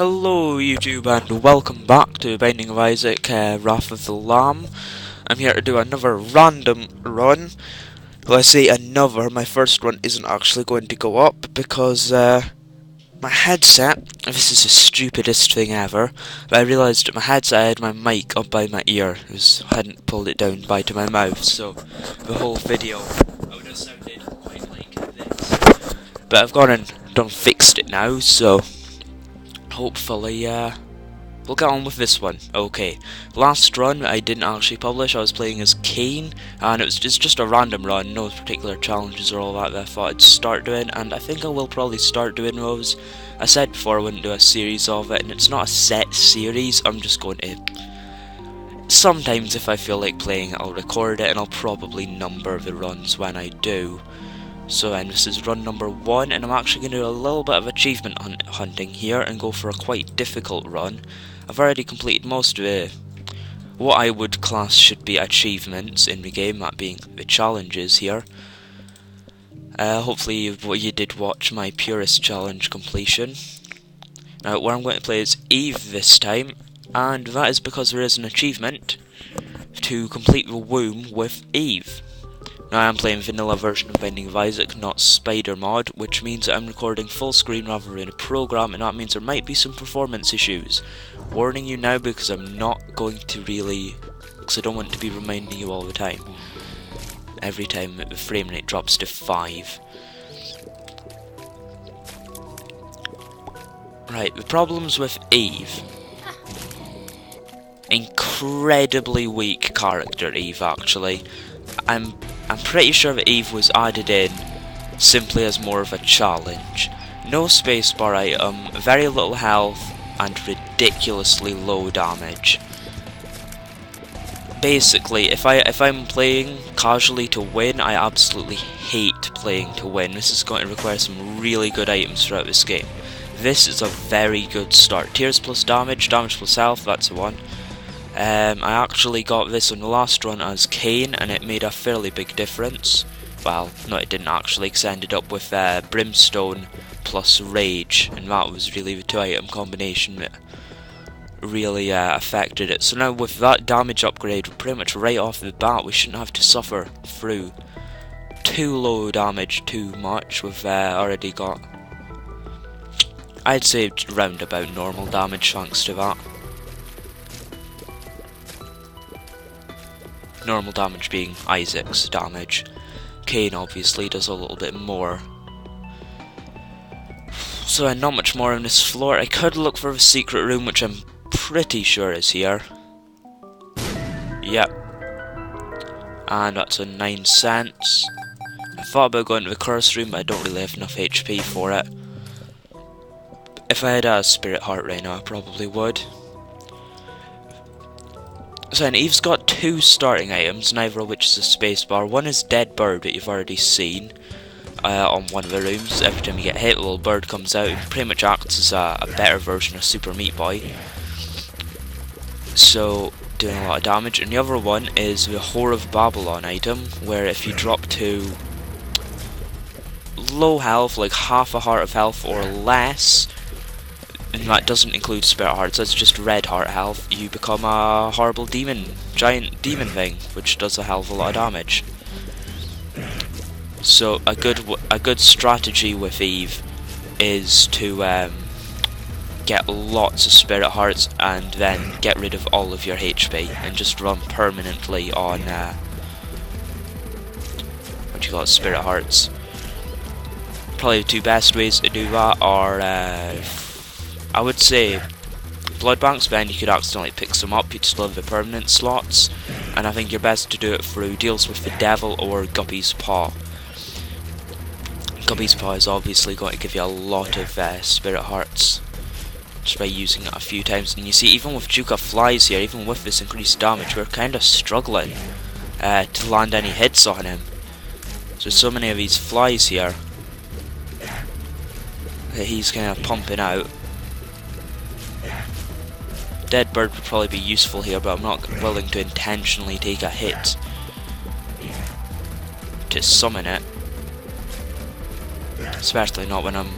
Hello YouTube and welcome back to Binding of Isaac, Wrath of the Lamb. I'm here to do another random run. Well, I say another, my first one isn't actually going to go up because my headset, this is the stupidest thing ever, but I realised that my headset, I had my mic up by my ear, I hadn't pulled it down by to my mouth, so the whole video would have sounded quite like this. But I've gone and fixed it now, so hopefully, we'll get on with this one. Okay, last run I didn't actually publish. I was playing as Cain, and it's just a random run, no particular challenges or all that I thought I'd start doing, and I think I will probably start doing those. I said before I wouldn't do a series of it, and it's not a set series. I'm just going to... Sometimes if I feel like playing it, I'll record it, and I'll probably number the runs when I do. So then this is run number 1, and I'm actually going to do a little bit of achievement hunting here and go for a quite difficult run. I've already completed most of what I would class should be achievements in the game, that being the challenges here. Hopefully you did watch my purest challenge completion. Now where I'm going to play is Eve this time, and that is because there is an achievement to complete the womb with Eve. Now I am playing vanilla version of Binding of Isaac, not Spider mod, which means that I'm recording full screen rather than a program, and that means there might be some performance issues. Warning you now because I'm not going to because I don't want to be reminding you all the time. Every time the frame rate drops to 5. Right, the problems with Eve. Incredibly weak character, Eve, actually. I'm pretty sure that Eve was added in simply as more of a challenge. No spacebar item, very little health, and ridiculously low damage. Basically, if I'm playing casually to win, I absolutely hate playing to win. This is going to require some really good items throughout this game. This is a very good start. Tears plus damage, damage plus health, that's the one. I actually got this on the last run as Cain, and it made a fairly big difference. Well, no, it didn't actually, because I ended up with Brimstone plus Rage, and that was really the 2-item combination that really affected it. So now with that damage upgrade, pretty much right off the bat, we shouldn't have to suffer through too low damage too much. We've already got, I'd say, round about normal damage thanks to that. Normal damage being Isaac's damage. Cain obviously does a little bit more. So not much more on this floor. I could look for a secret room, which I'm pretty sure is here. Yep. And that's a 9 cents. I thought about going to the curse room, but I don't really have enough HP for it. If I had a spirit heart right now, I probably would. So then Eve's got 2 starting items, neither of which is a spacebar. One is Dead Bird that you've already seen on one of the rooms. Every time you get hit, a little bird comes out and pretty much acts as a better version of Super Meat Boy. So, doing a lot of damage. And the other one is the Whore of Babylon item, where if you drop to low health, like half a heart of health or less, and that doesn't include spirit hearts, that's just red heart health, you become a horrible giant demon thing, which does a hell of a lot of damage. So a good strategy with Eve is to get lots of spirit hearts and then get rid of all of your HP and just run permanently on what do you call it, spirit hearts. Probably the 2 best ways to do that are I would say blood banks, but then you could accidentally pick some up, you'd still have the permanent slots, and I think you're best to do it through deals with the devil or Guppy's Paw. Guppy's Paw is obviously going to give you a lot of spirit hearts just by using it a few times, and you see even with Juka Flies here, even with this increased damage, we're kind of struggling to land any hits on him. So many of these flies here that he's kind of pumping out. Dead Bird would probably be useful here, but I'm not willing to intentionally take a hit to summon it. Especially not when I'm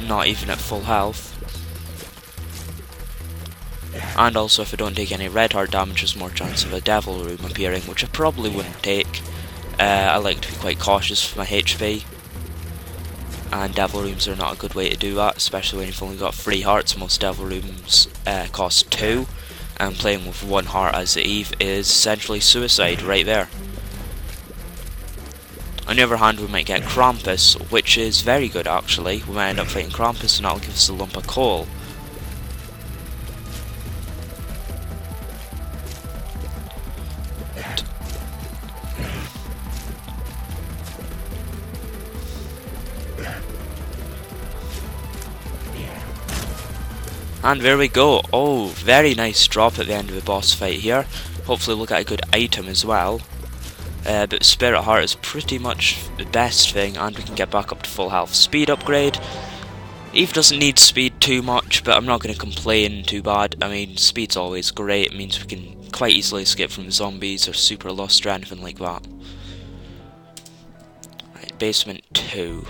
not even at full health. And also, if I don't take any red heart damage, there's more chance of a devil room appearing, which I probably wouldn't take. I like to be quite cautious with my HP, and devil rooms are not a good way to do that, especially when you've only got 3 hearts. Most devil rooms cost 2, and playing with 1 heart as the Eve is essentially suicide right there. On the other hand, we might get Krampus, which is very good actually. We might end up fighting Krampus and that'll give us a lump of coal. And there we go. Oh, very nice drop at the end of the boss fight here. Hopefully we'll get a good item as well. But Spirit Heart is pretty much the best thing, and we can get back up to full health. Speed upgrade. Eve doesn't need speed too much, but I'm not going to complain too bad. I mean, speed's always great. It means we can quite easily escape from zombies or super lust or anything like that. Right, basement 2.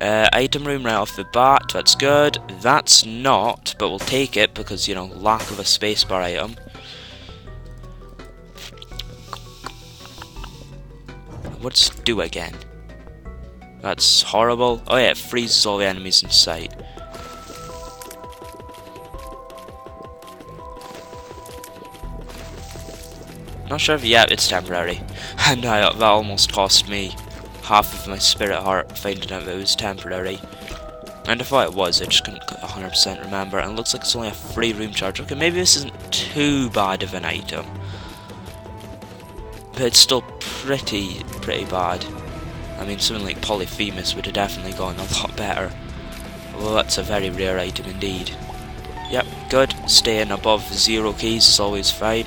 Item room right off the bat, that's good. That's not, but we'll take it because, you know, lack of a spacebar item. What's do again? That's horrible. Oh yeah, it freezes all the enemies in sight. Not sure if yet it's temporary. And that almost cost me half of my Spirit Heart finding out that it was temporary. And I thought it was, I just couldn't 100% remember. And it looks like it's only a free room charge. Okay, maybe this isn't too bad of an item. But it's still pretty bad. I mean, something like Polyphemus would have definitely gone a lot better. Well, that's a very rare item indeed. Yep, good. Staying above 0 keys is always fine.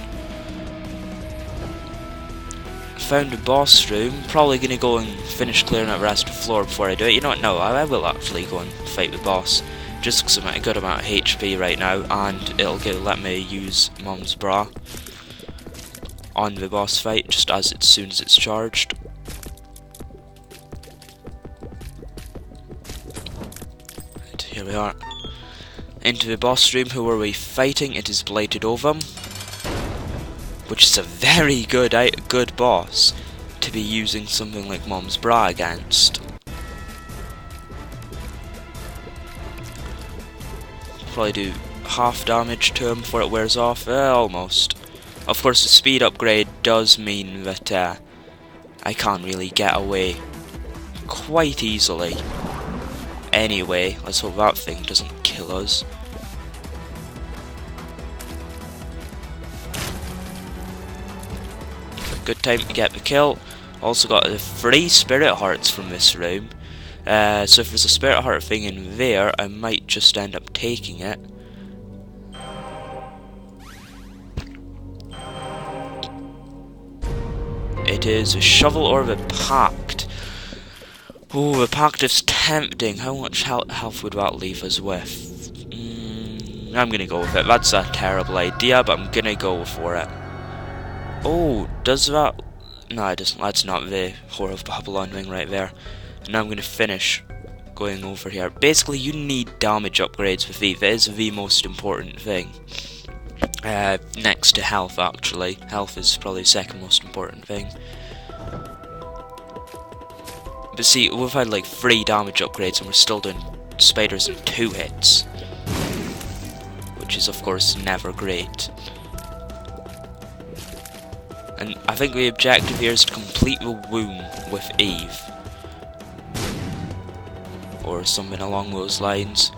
Found a boss room. Probably going to go and finish clearing out the rest of the floor before I do it. You know what? No, I will actually go and fight the boss. Just because I'm at a good amount of HP right now, and it'll let me use Mum's Bra on the boss fight just as soon as it's charged. Right, here we are. Into the boss room. Who are we fighting? It is Blighted Ovum, which is a very good boss to be using something like Mum's Bra against. Probably do half damage to him before it wears off. Almost. Of course, the speed upgrade does mean that I can't really get away quite easily. Anyway, let's hope that thing doesn't kill us. Good time to get the kill. Also got the 3 Spirit Hearts from this room. So if there's a Spirit Heart thing in there, I might just end up taking it. It is a Shovel or the Pact. Oh, the Pact is tempting. How much health would that leave us with? I'm gonna go with it. That's a terrible idea, but I'm gonna go for it. Oh, does that... No, it doesn't. That's not the Whore of Babylon ring right there. Now I'm going to finish going over here. Basically, you need damage upgrades with Eve. It is the most important thing. Next to health, actually. Health is probably the second most important thing. But see, we've had like 3 damage upgrades and we're still doing spiders in 2 hits. Which is, of course, never great. And I think the objective here is to complete the womb with Eve. Or something along those lines.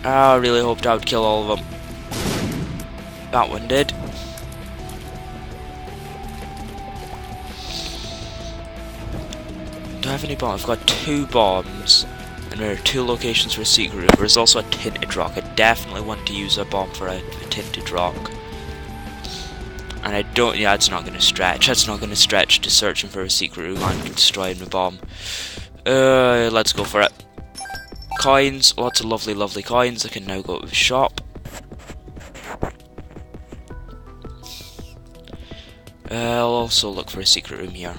I really hoped I would kill all of them. That one did. Do I have any bombs? I've got 2 bombs. And there are 2 locations for a secret room. There's also a tinted rock. I definitely want to use a bomb for a tinted rock. And I don't... Yeah, it's not going to stretch. That's not going to stretch to searching for a secret room and destroying the bomb. Let's go for it. Coins. Lots of lovely, lovely coins. I can now go to the shop. I'll also look for a secret room here.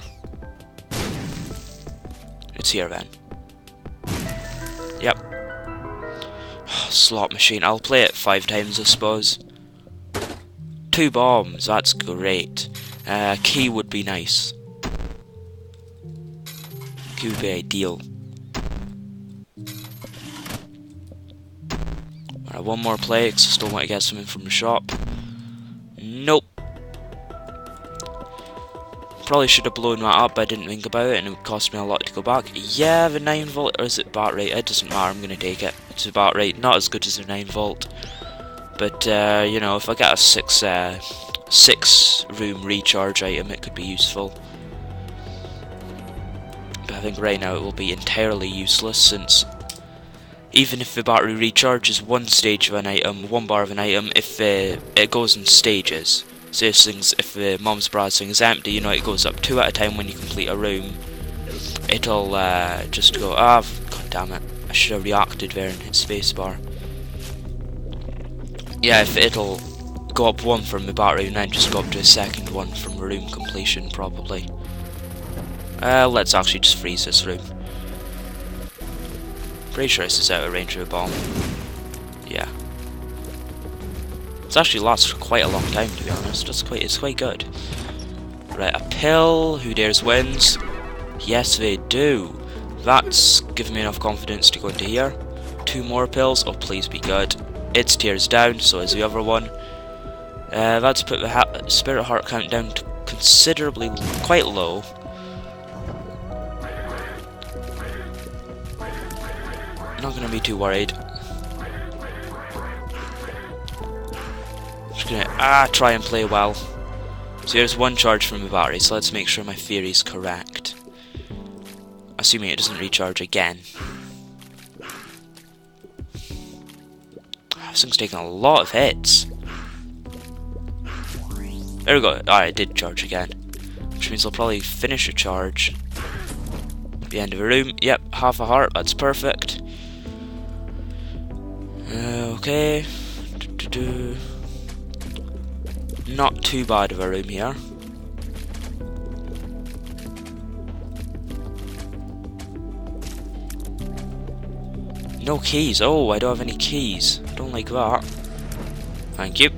It's here then. Yep. Slot machine. I'll play it 5 times, I suppose. 2 bombs. That's great. Key would be nice. Key would be ideal. Alright, one more play, because I still want to get something from the shop. Nope. Probably should have blown that up, but I didn't think about it, and it would cost me a lot to go back. Yeah, the 9 volt, or is it bat rate? It doesn't matter, I'm going to take it. It's a bat rate, not as good as the 9 volt. But, you know, if I get a 6 room recharge item, it could be useful. But I think right now it will be entirely useless, since even if the battery recharges one stage of an item, 1 bar of an item, if it goes in stages. So if the mom's bra thing is empty, you know, it goes up 2 at a time when you complete a room. It'll just go, god damn it, I should have reacted there and hit spacebar. Yeah, if it'll go up 1 from the battery and then just go up to a second 1 from room completion, probably. Let's actually just freeze this room. Pretty sure this is out of range of a bomb. Yeah. It's actually lasts for quite a long time, to be honest. It's quite good. Right, a pill. Who dares wins? Yes, they do. That's given me enough confidence to go into here. 2 more pills. Oh, please be good. Its tears down, so is the other one. That's put the spirit heart count down to considerably, quite low. Not gonna be too worried. Just gonna try and play well. So here's 1 charge from the battery, so let's make sure my theory is correct. Assuming it doesn't recharge again. This thing's taking a lot of hits. There we go. Alright, it did charge again. Which means I'll probably finish a charge. The end of a room. Yep, half a heart, that's perfect. Okay. Not too bad of a room here. No keys. Oh, I don't have any keys. Don't like that. Thank you.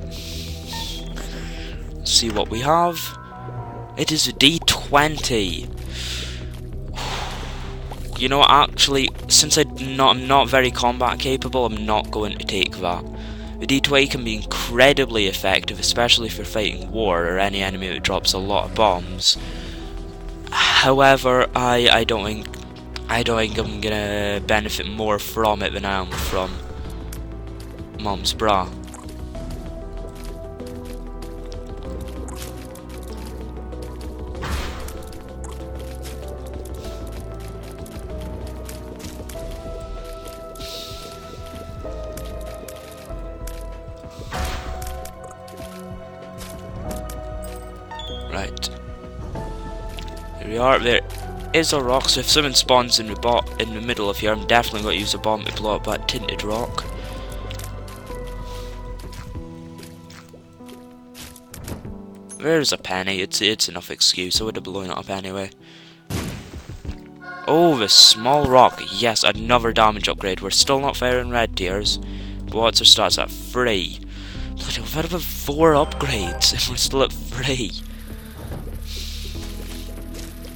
Let's see what we have. It is a D20. You know what, actually, since I'm not very combat capable, I'm not going to take that. The D20 can be incredibly effective, especially if you're fighting war or any enemy that drops a lot of bombs. However, I don't think I'm gonna benefit more from it than I am from Mom's bra. Right. Here we are. There is a rock, so if someone spawns in the middle of here, I'm definitely going to use a bomb to blow up that tinted rock. There's a penny. It's enough excuse. I would have blown it up anyway. Oh, the small rock. Yes, another damage upgrade. We're still not firing red tiers. But what's our stats at? 3. Bloody, we've had about 4 upgrades and we're still at 3.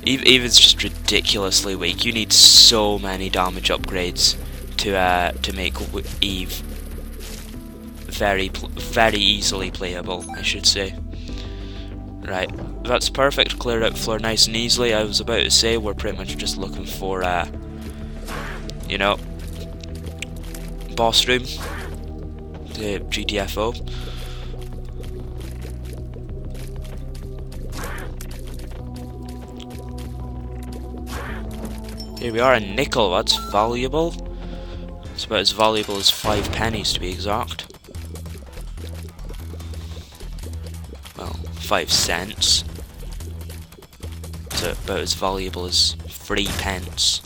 Eve is just ridiculously weak. You need so many damage upgrades to make Eve very easily playable, I should say. Right, that's perfect. Cleared out the floor nice and easily. I was about to say we're pretty much just looking for you know, boss room, the GTFO. Here we are, a nickel. That's valuable. It's about as valuable as 5 pennies to be exact. Well, 5 cents. So about as valuable as 3 pence.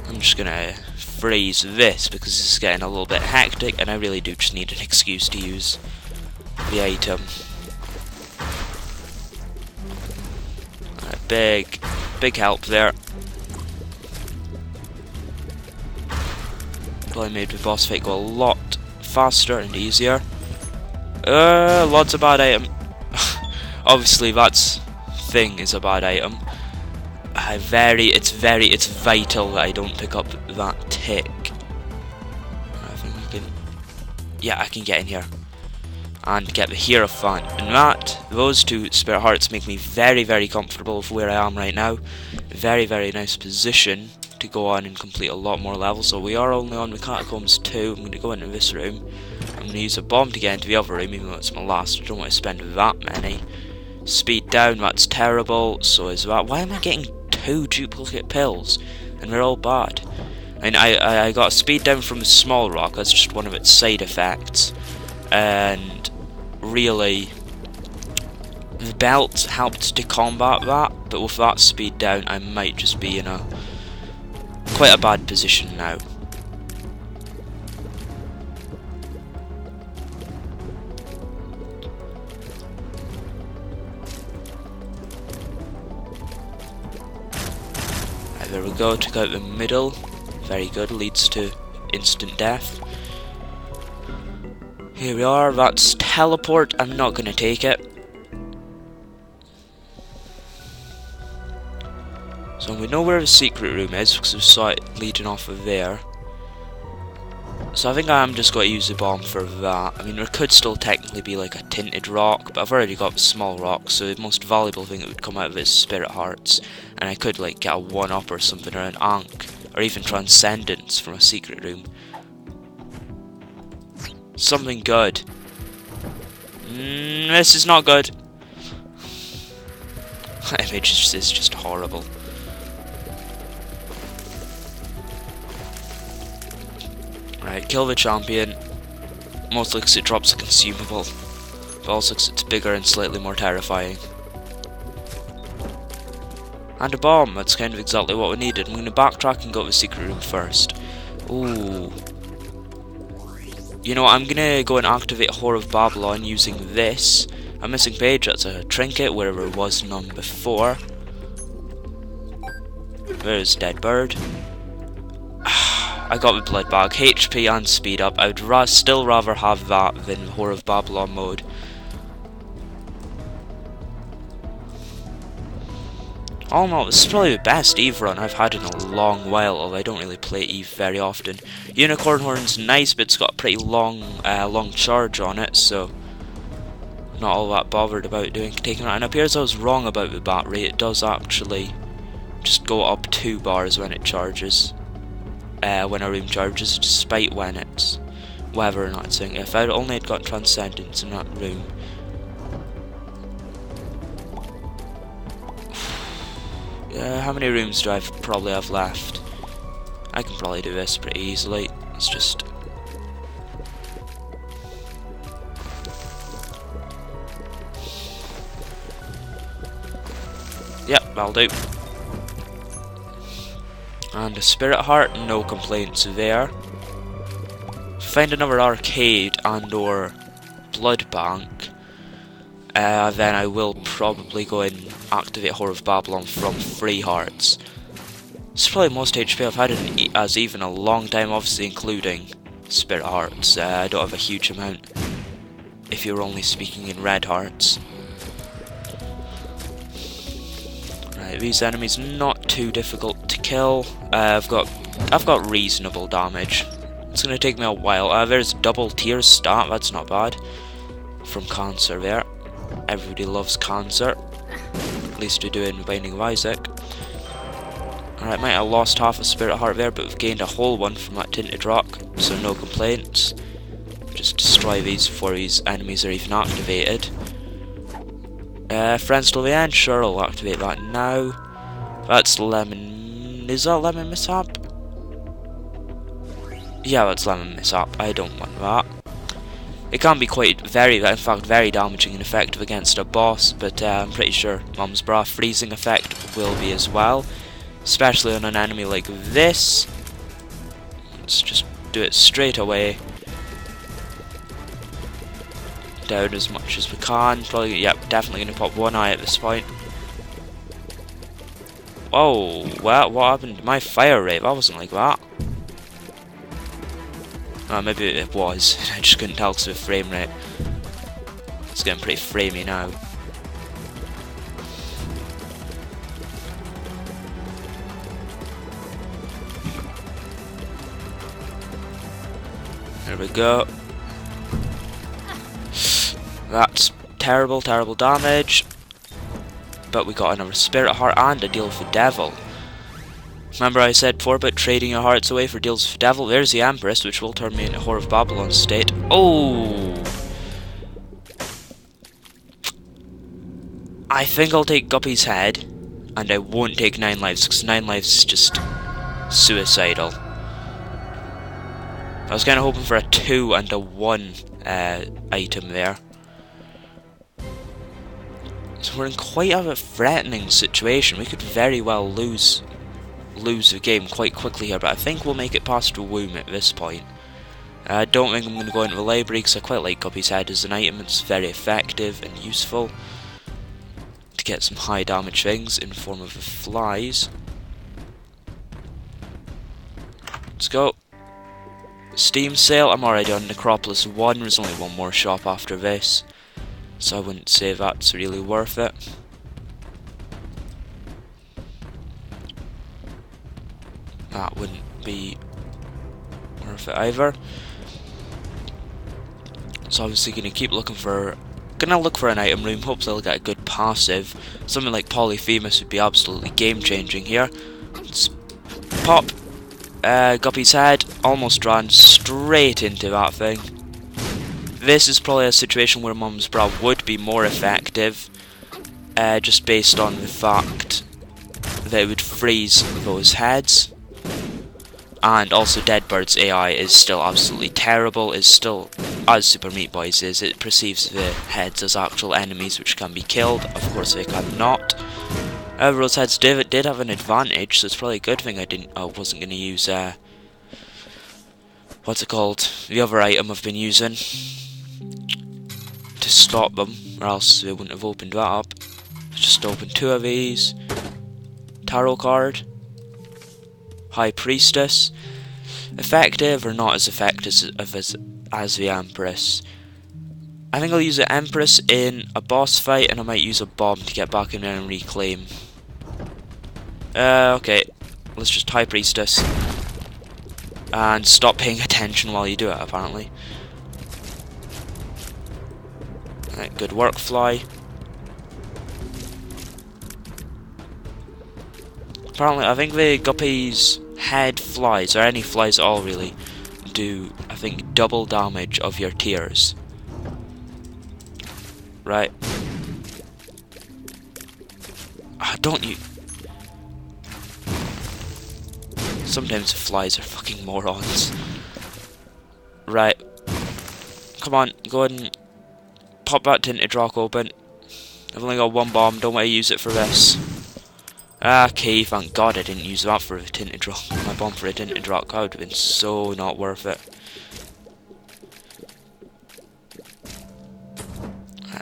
I'm just gonna freeze this because this is getting a little bit hectic and I really do just need an excuse to use the item. big help there. Probably made the boss fight go a lot faster and easier. Lots of bad item. Obviously, that's thing is a bad item. It's vital that I don't pick up that tick. I think I can. Yeah, I can get in here and get the Hierophant, and those two Spirit Hearts make me very, very comfortable with where I am right now. Very, very nice position to go on and complete a lot more levels. So we are only on the Catacombs 2. I'm going to go into this room. I'm going to use a bomb to get into the other room, even though it's my last. I don't want to spend that many. Speed down, that's terrible. So is that. Why am I getting 2 duplicate pills? And they're all bad. I mean, I got a speed down from a small rock. That's just one of its side effects. And really, the belt helped to combat that, but with that speed down, I might just be in quite a bad position now. Right, there we go, took out the middle. Very good, leads to instant death. Here we are, that's teleport. I'm not going to take it. So we know where the secret room is, because we saw it leading off of there. So I think I am just going to use the bomb for that. I mean, there could still technically be like a tinted rock, but I've already got the small rock, so the most valuable thing that would come out of it is Spirit Hearts. And I could like get a 1-up or something, or an Ankh, or even Transcendence from a secret room. Something good. This is not good. That image is just horrible. Right, kill the champion. Mostly because it drops a consumable, but also because it's bigger and slightly more terrifying. And a bomb, that's kind of exactly what we needed. I'm going to backtrack and go to the secret room first. Ooh. You know what, I'm going to go and activate Whore of Babylon using this. A missing page, that's a trinket where there was none before. There's Dead Bird. I got the blood bag, HP and speed up. I would still rather have that than Whore of Babylon mode. All in all, this is probably the best Eve run I've had in a long while, although I don't really play Eve very often. Unicorn Horn's nice, but it's got a pretty long charge on it, so not all that bothered about taking it. And it appears I was wrong about the battery. It does actually just go up 2 bars when it charges. When a room charges, despite when it's whether or not it's saying. If I'd only had got Transcendence in that room. How many rooms do I probably have left? I can probably do this pretty easily. Let's just. Yep, that'll do. And a Spirit Heart, no complaints there. Find another arcade and or blood bank. Then I will probably go and activate Whore of Babylon from 3 hearts. It's probably most HP I've had as even a long time, obviously including Spirit Hearts. I don't have a huge amount if you're only speaking in red hearts. Right, these enemies not too difficult to kill. I've got reasonable damage. It's gonna take me a while. There's double tier stat, that's not bad. From Cancer there. Everybody loves Cancer. At least we do in Binding of Isaac. Alright, might have lost half a Spirit Heart there, but we've gained a whole one from that tinted rock, so no complaints. Just destroy these before these enemies are even activated. Friends till the end, sure, I'll activate that now. That's Lemon. Is that Lemon Mishap? Yeah, that's Lemon Mishap. I don't want that. It can be in fact, very damaging and effective against a boss, but I'm pretty sure Mum's Bra freezing effect will be as well. Especially on an enemy like this. Let's just do it straight away. Down as much as we can. Probably, yep, definitely going to pop one eye at this point. Oh, what happened to my fire rate? That wasn't like that. Maybe it was. I just couldn't tell because of the frame rate. It's getting pretty framey now. There we go. That's terrible, terrible damage. But we got another Spirit Heart and a deal with the Devil. Remember I said before about trading your hearts away for deals with the Devil? There's the Empress, which will turn me into Whore of Babylon state. Oh! I think I'll take Guppy's head, and I won't take 9 lives, because 9 lives is just suicidal. I was kind of hoping for a 2 and a 1 item there. So we're in quite a threatening situation. We could very well lose the game quite quickly here, but I think we'll make it past the womb at this point. I don't think I'm going to go into the library because I quite like Guppy's head as an item. It's very effective and useful to get some high damage things in the form of the flies. Let's go. Steam sale, I'm already on Necropolis 1, there's only one more shop after this, so I wouldn't say that's really worth it. That wouldn't be worth it either. So obviously gonna look for an item room, hopefully I'll get a good passive. Something like Polyphemus would be absolutely game changing here. Let's pop Guppy's head, almost ran straight into that thing. This is probably a situation where Mum's Brow would be more effective, just based on the fact that it would freeze those heads. And also Deadbird's AI is still absolutely terrible, is still, as Super Meat Boy's is, it perceives the heads as actual enemies which can be killed. Of course they cannot. However, those heads did have an advantage, so it's probably a good thing I wasn't going to use, what's it called, the other item I've been using to stop them, or else they wouldn't have opened that up. Just open 2 of these. Tarot card. High Priestess. Effective or not as effective as the Empress? I think I'll use the Empress in a boss fight, and I might use a bomb to get back in there and reclaim. Okay, let's just High Priestess. And stop paying attention while you do it, apparently. Right, good work, Fly. Apparently, I think the Guppy's head flies, or any flies at all really, do, I think, double damage of your tears. Right. Don't you... Sometimes the flies are fucking morons. Right. Come on, go ahead and pop that tinted rock open. I've only got 1 bomb, don't want to use it for this. Okay, thank God I didn't use that for a tinted rock. My bomb for a tinted rock, that would have been so not worth it.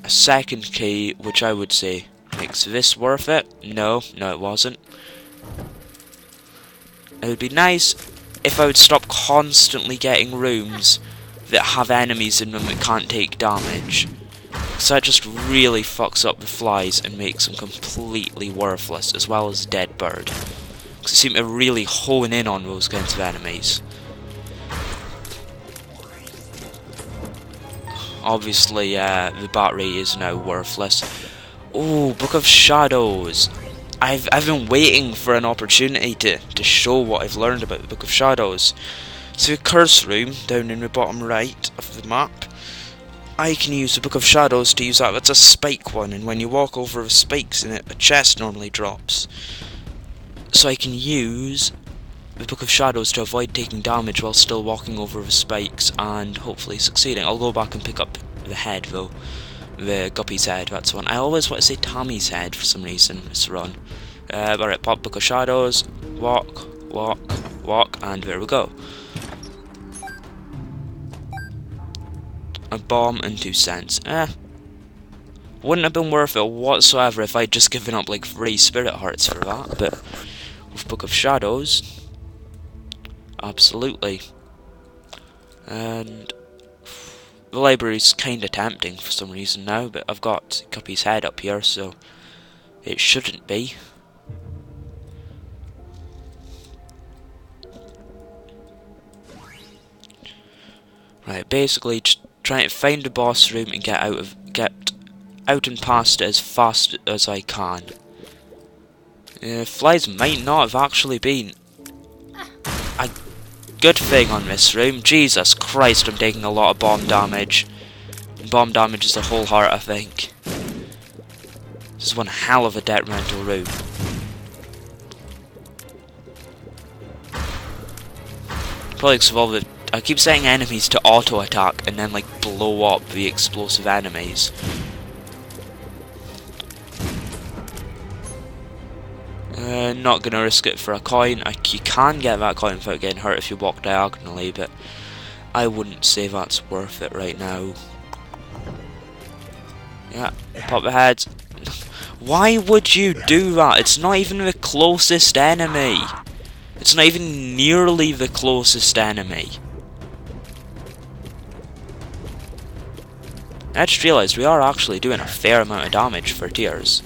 A second key, which I would say makes this worth it. No, it wasn't. It would be nice if I would stop constantly getting rooms that have enemies in them that can't take damage. So that just really fucks up the flies and makes them completely worthless, as well as Deadbird. Because they seem to really hone in on those kinds of enemies. Obviously, the battery is now worthless. Oh, Book of Shadows. I've been waiting for an opportunity to show what I've learned about the Book of Shadows. So the curse room down in the bottom right of the map, I can use the Book of Shadows to use that. That's a spike one, and when you walk over the spikes in it, a chest normally drops. So I can use the Book of Shadows to avoid taking damage while still walking over the spikes and hopefully succeeding. I'll go back and pick up the head though. The Guppy's head, that's one. I always want to say Tommy's head for some reason, this run. Alright, pop Book of Shadows, walk, and there we go. A bomb and 2 cents. Wouldn't have been worth it whatsoever if I'd just given up like 3 spirit hearts for that, but with Book of Shadows, absolutely. And the library's kinda tempting for some reason now, but I've got Guppy's head up here, so it shouldn't be. Right, basically just trying to find the boss room and get out and past it as fast as I can. Flies might not have actually been a good thing on this room. Jesus Christ, I'm taking a lot of bomb damage. Bomb damage is the whole heart, I think. This is one hell of a detrimental room. Probably because of I keep setting enemies to auto attack and then like blow up the explosive enemies. Not gonna risk it for a coin. You can get that coin without getting hurt if you walk diagonally, but I wouldn't say that's worth it right now. Yeah, pop the heads. Why would you do that? It's not even the closest enemy. It's not even nearly the closest enemy. I just realised we are actually doing a fair amount of damage for tiers.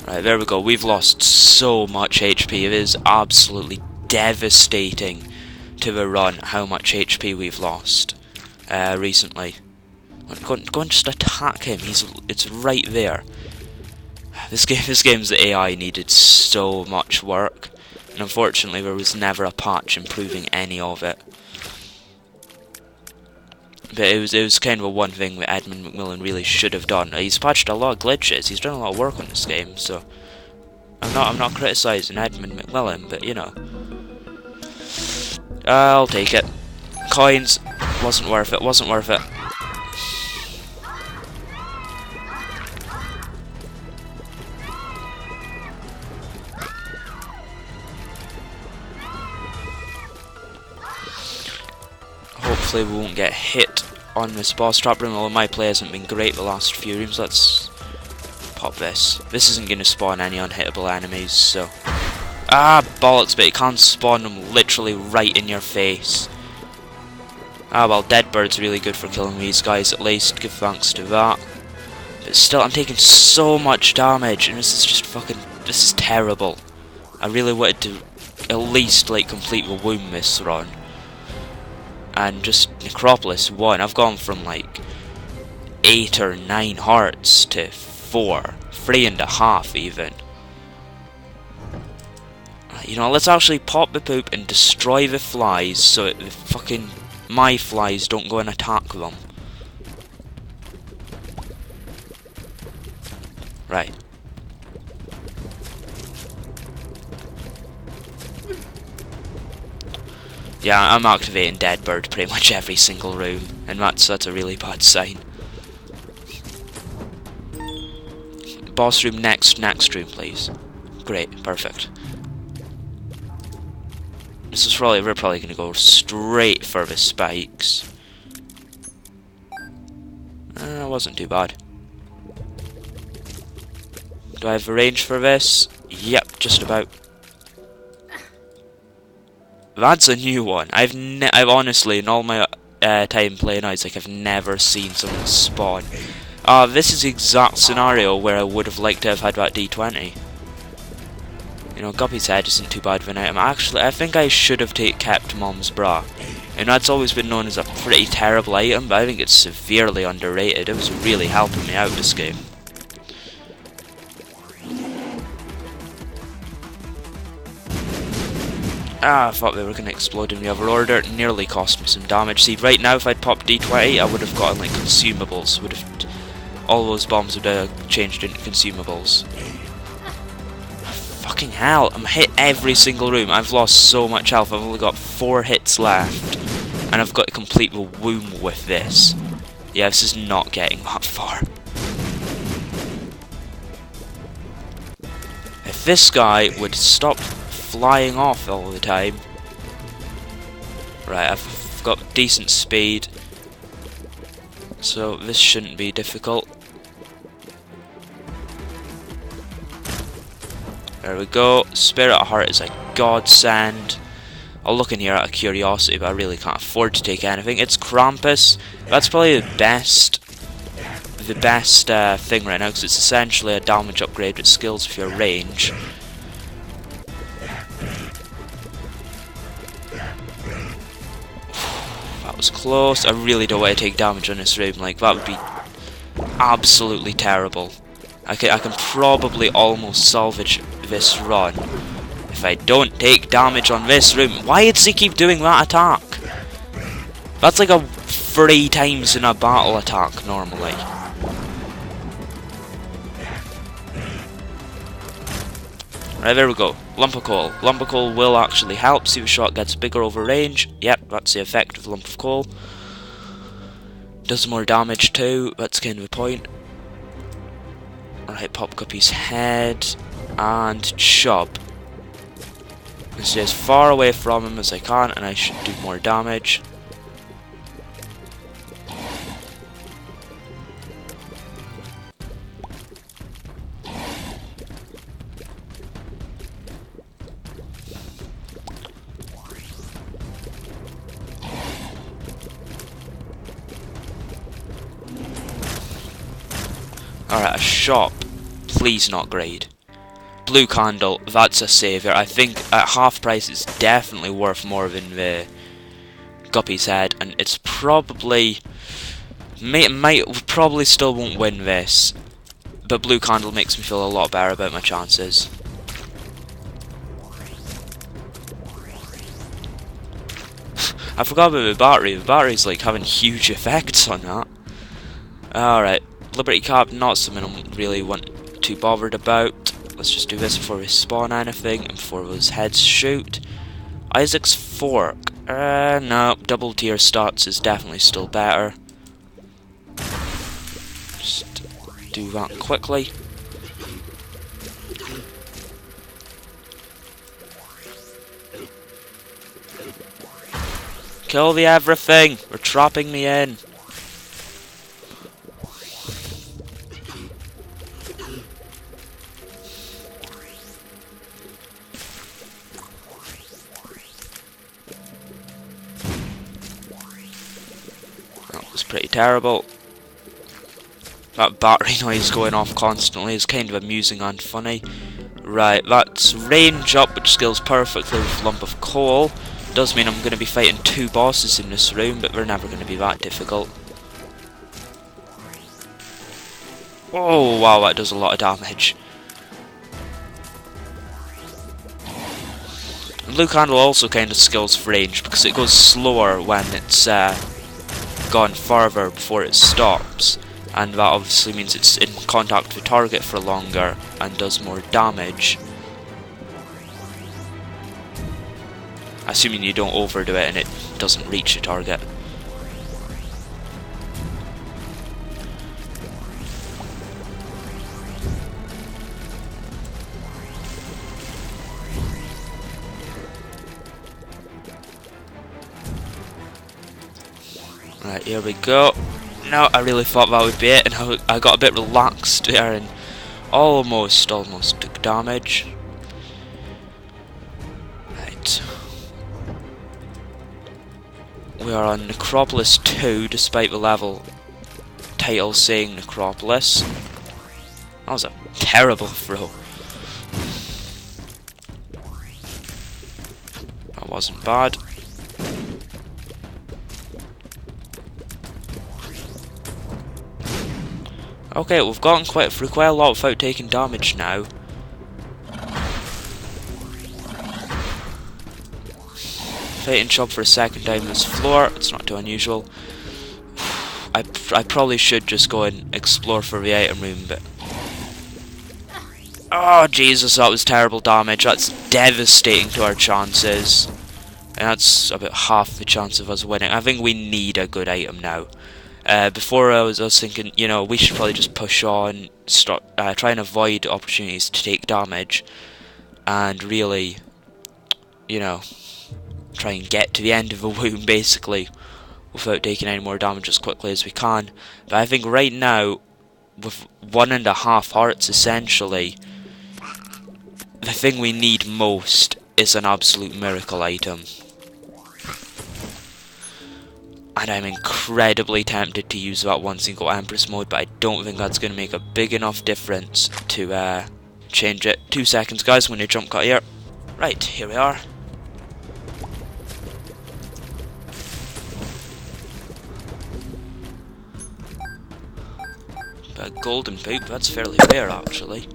Right, there we go. We've lost so much HP. It is absolutely devastating to the run how much HP we've lost recently. Go and just attack him. It's right there. This game's AI needed so much work, and unfortunately there was never a patch improving any of it. But it was kind of a one thing that Edmund McMillen really should have done. He's patched a lot of glitches. He's done a lot of work on this game, so I'm not criticising Edmund McMillen, but you know, I'll take it. Coins wasn't worth it. Wasn't worth it. Hopefully we won't get hit on this boss trap room, although my play hasn't been great the last few rooms. Let's pop this. This isn't going to spawn any unhittable enemies, so... Ah, bollocks, but it can't spawn them literally right in your face. Ah, well, Dead Bird's really good for killing these guys, at least. Give thanks to that. But still, I'm taking so much damage, and this is just fucking... This is terrible. I really wanted to at least, like, complete the womb this run. And just Necropolis 1, I've gone from like 8 or 9 hearts to 4, 3.5 even. You know, let's actually pop the poop and destroy the flies so that the fucking my flies don't go and attack them. Right. Yeah, I'm activating Dead Bird pretty much every single room, and that's a really bad sign. Boss room next room, please. Great, perfect. This is we're probably gonna go straight for the spikes. Wasn't too bad. Do I have the range for this? Yep, just about. That's a new one. I've honestly, in all my time playing Isaac, I've never seen someone spawn. This is the exact scenario where I would have liked to have had that D20. You know, Guppy's head isn't too bad of an item. Actually, I think I should have kept Mom's bra. And that's always been known as a pretty terrible item, but I think it's severely underrated. It was really helping me out this game. Ah, I thought they were going to explode in the other order. It nearly cost me some damage. See, right now if I'd popped D20, I would have gotten like consumables. All those bombs would have changed into consumables. Fucking hell, I'm hit every single room. I've lost so much health. I've only got 4 hits left. And I've got to complete the womb with this. Yeah, this is not getting that far. If this guy would stop flying off all the time. Right, I've I've got decent speed, so this shouldn't be difficult. There we go. Spirit of Heart is a godsend. I'll look in here out of curiosity, but I really can't afford to take anything. It's Krampus. That's probably the best thing right now, because it's essentially a damage upgrade with skills with your range. That was close. I really don't want to take damage on this room. Like, that would be absolutely terrible. I can probably almost salvage this run if I don't take damage on this room. Why does he keep doing that attack? That's like a 3 times in a battle attack normally. Right, there we go. Lump of coal. Lump of coal will actually help. See if the shot gets bigger over range. Yep, that's the effect of the lump of coal. Does more damage too. That's kind of the point. Alright, pop Guppy's head and chub. And stay as far away from him as I can, and I should do more damage. Alright, a shop. Please not grade. Blue candle, that's a saviour. I think at half price it's definitely worth more than the Guppy's head, and it's probably probably still won't win this, but blue candle makes me feel a lot better about my chances. I forgot about the battery. The battery's like having huge effects on that. Alright, Liberty Cap, not something I really want too bothered about. Let's just do this before we spawn anything and before those heads shoot. Isaac's Fork. No, double tier stats is definitely still better. Just do that quickly. Kill the everything! They're trapping me in. It's pretty terrible. That battery noise going off constantly is kind of amusing and funny. Right, that's range up, which scales perfectly with Lump of Coal. Does mean I'm going to be fighting 2 bosses in this room, but they're never going to be that difficult. Oh wow, that does a lot of damage. And Blue Candle also kind of scales for range, because it goes slower when it's gone farther before it stops, and that obviously means it's in contact with the target for longer and does more damage. Assuming you don't overdo it and it doesn't reach the target. Right, here we go. No, I really thought that would be it, and I got a bit relaxed there and almost took damage. Right. We are on Necropolis 2, despite the level title saying Necropolis. That was a terrible throw. That wasn't bad. Okay, we've gotten through quite a lot without taking damage now. Fighting Chub for a second time on this floor, it's not too unusual. I probably should just go and explore for the item room, but... Oh Jesus, that was terrible damage. That's devastating to our chances. And that's about half the chance of us winning. I think we need a good item now. Before I was thinking, you know, we should probably just push on, try and avoid opportunities to take damage, and really, you know, try and get to the end of the wound, basically, without taking any more damage as quickly as we can. But I think right now, with 1.5 hearts essentially, the thing we need most is an absolute miracle item. And I'm incredibly tempted to use that once and go Empress mode, but I don't think that's going to make a big enough difference to change it. 2 seconds, guys, when you jump cut here. Right, here we are. But golden poop, that's fairly rare actually.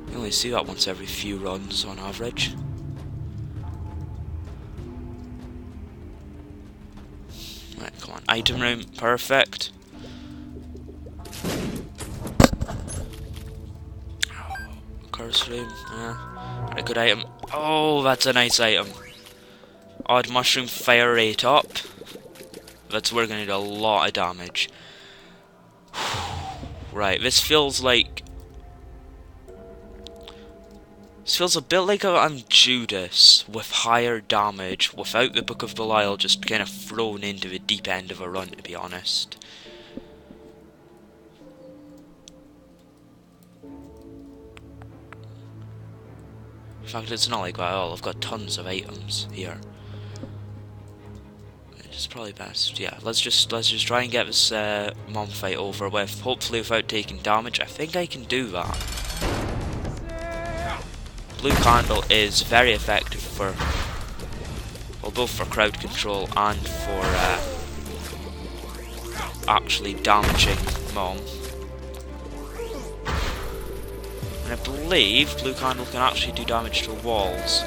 You only see that once every few runs on average. Right, come on, item room, perfect. Curse room, yeah. A good item. Oh, that's a nice item. Odd mushroom, fire rate up. We're gonna do a lot of damage. Right, this feels like... This feels a bit like I'm Judas, with higher damage, without the Book of Belial, just kind of thrown into the deep end of a run, to be honest. In fact, it's not like that at all. I've got tons of items here. It's probably best. Yeah, let's just try and get this mom fight over with, hopefully without taking damage. I think I can do that. Blue Candle is very effective for, well, both for crowd control and for actually damaging Mom. And I believe Blue Candle can actually do damage to walls.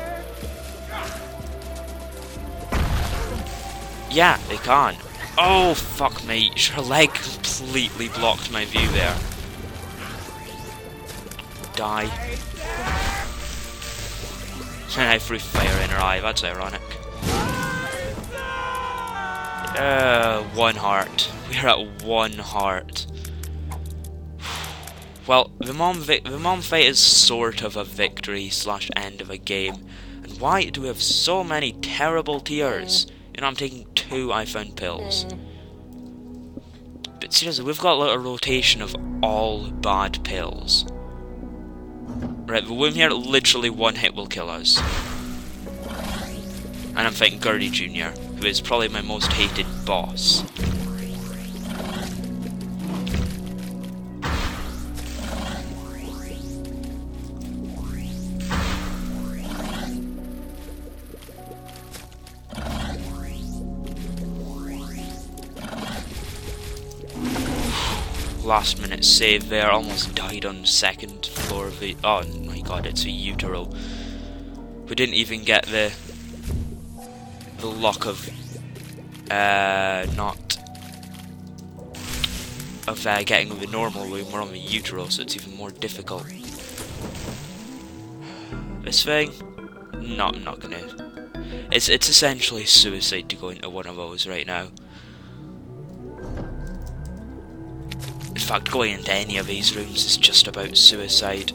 Yeah, they can. Oh, fuck me. Her leg completely blocked my view there. Die. And I threw fire in her eye, that's ironic. 1 heart. We're at 1 heart. Well, the mom fight is sort of a victory / end of a game. And why do we have so many terrible tears? You know, I'm taking 2 I found pills. But seriously, we've got a rotation of all bad pills. Right, the womb here, literally 1 hit will kill us. And I'm fighting Gurdy Jr., who is probably my most hated boss. Last minute save there, almost died on the 2nd floor of the... Oh my god, it's a utero. We didn't even get the luck of getting the normal room. We're on the utero, so it's even more difficult. This thing, no, I'm not gonna. It's essentially suicide to go into one of those right now. In fact, going into any of these rooms is just about suicide.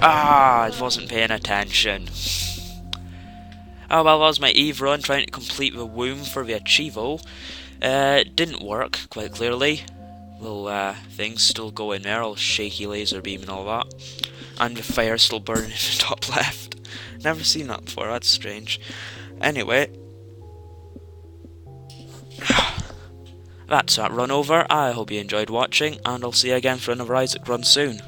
Ah, I wasn't paying attention. Oh well, that was my Eve run, trying to complete the womb for the Achievo. Didn't work, quite clearly. Little things still go in there, all shaky laser beam and all that. And the fire still burning in the top left. Never seen that before, that's strange. Anyway. That's that run over. I hope you enjoyed watching, and I'll see you again for another Isaac run soon.